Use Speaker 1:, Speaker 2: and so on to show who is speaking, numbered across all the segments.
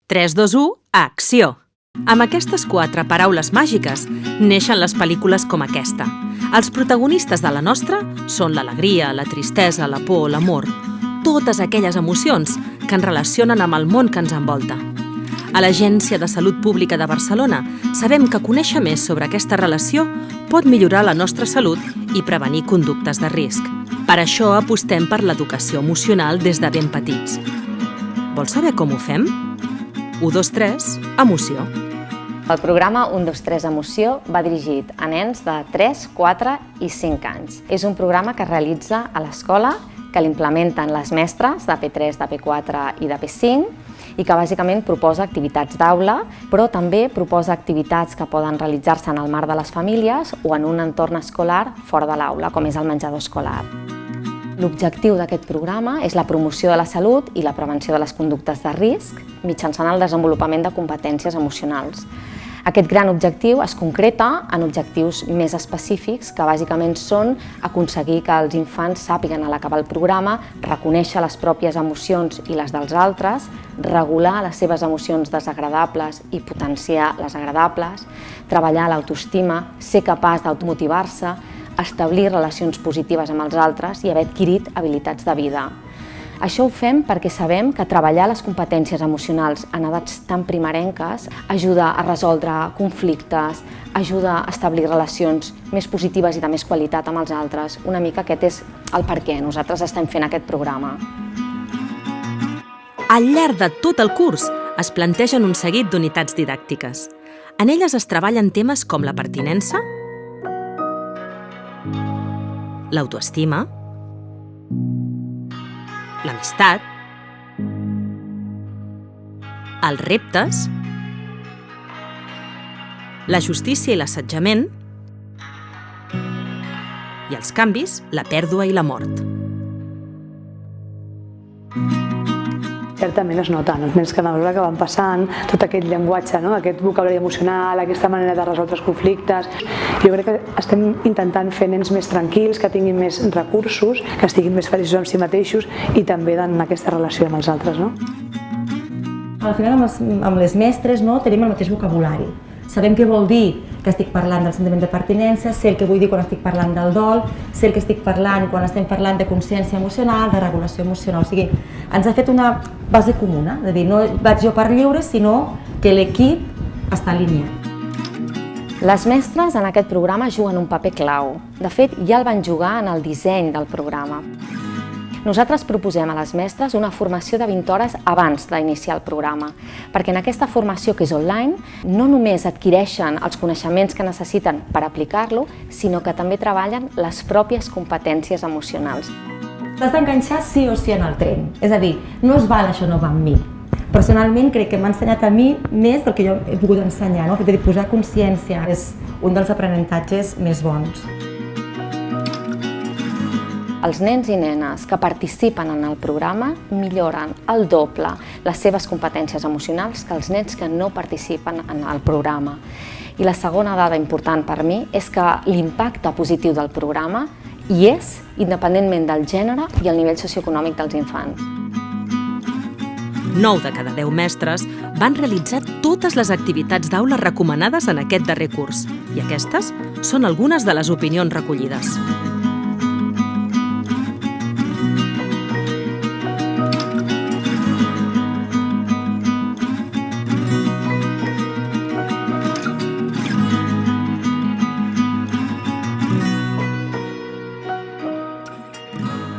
Speaker 1: 3, 2, 1, acció! Amb aquestes 4 paraules màgiques neixen les pel·lícules com aquesta. Els protagonistes de la nostra són l'alegria, la tristesa, la por, l'amor, totes aquelles emocions que ens relacionen amb el món que ens envolta. A l'Agència de Salut Pública de Barcelona sabem que conèixer més sobre aquesta relació pot millorar la nostra salut i prevenir conductes de risc. Per això apostem per l'educació emocional des de ben petits. Vols saber com ho fem? 1, 2, 3, emoció.
Speaker 2: El programa 1, 2, 3 Emoció va dirigit a nens de 3, 4 i 5 anys. És un programa que es realitza a l'escola, que l'implementen les mestres de P3, de P4 i de P5 i que bàsicament proposa activitats d'aula, però també proposa activitats que poden realitzar-se en el marc de les famílies o en un entorn escolar fora de l'aula, com és el menjador escolar. L'objectiu d'aquest programa és la promoció de la salut i la prevenció de les conductes de risc mitjançant el desenvolupament de competències emocionals. Aquest gran objectiu es concreta en objectius més específics que bàsicament són aconseguir que els infants sàpiguen a l'acabar el programa reconèixer les pròpies emocions i les dels altres, regular les seves emocions desagradables i potenciar les agradables, treballar l'autoestima, ser capaç d'automotivar-se, establir relacions positives amb els altres i haver adquirit habilitats de vida. Això ho fem perquè sabem que treballar les competències emocionals en edats tan primerenques ajuda a resoldre conflictes, ajuda a establir relacions més positives i de més qualitat amb els altres. Una mica aquest és el per què nosaltres estem fent aquest programa.
Speaker 1: Al llarg de tot el curs es plantegen un seguit d'unitats didàctiques. En elles es treballen temes com la pertinença, l'autoestima, l'amistat, els reptes, la justícia i l'assetjament i els canvis, la pèrdua i la mort.
Speaker 3: Certament es nota, els nens que a mesura que van passant, tot aquest llenguatge, aquest vocabulari emocional, aquesta manera de resoldre els conflictes. Jo crec que estem intentant fer nens més tranquils, que tinguin més recursos, que estiguin més feliços amb si mateixos i també en aquesta relació amb els altres.
Speaker 4: Al final amb les mestres tenim el mateix vocabulari. Sabem què vol dir que estic parlant del sentiment de pertinença, sé el que vull dir quan estic parlant del dol, sé el que estic parlant quan estem parlant de consciència emocional, de regulació emocional. O sigui, ens ha fet una base comuna, és a dir, no vaig jo per lliure, sinó que l'equip està alineat.
Speaker 2: Les mestres en aquest programa juguen un paper clau. De fet, ja el van jugar en el disseny del programa. Nosaltres proposem a les mestres una formació de 20 hores abans d'iniciar el programa, perquè en aquesta formació, que és online, no només adquireixen els coneixements que necessiten per aplicar-lo, sinó que també treballen les pròpies competències emocionals.
Speaker 4: T'has d'enganxar sí o sí en el tren, és a dir, no es val això no va amb mi. Personalment crec que m'ha ensenyat a mi més del que jo he pogut ensenyar, és a dir, posar consciència és un dels aprenentatges més bons.
Speaker 2: Els nens i nenes que participen en el programa milloren el doble les seves competències emocionals que els nens que no participen en el programa. I la segona dada important per mi és que l'impacte positiu del programa hi és independentment del gènere i el nivell socioeconòmic dels infants.
Speaker 1: 9 de cada 10 mestres van realitzar totes les activitats d'aula recomanades en aquest darrer curs i aquestes són algunes de les opinions recollides.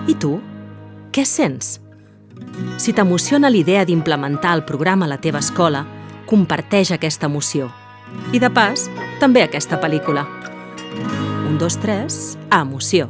Speaker 1: I tu, què sents? Si t'emociona l'idea d'implementar el programa a la teva escola, comparteix aquesta emoció. I de pas, també aquesta pel·lícula. 1, 2, 3, emoció.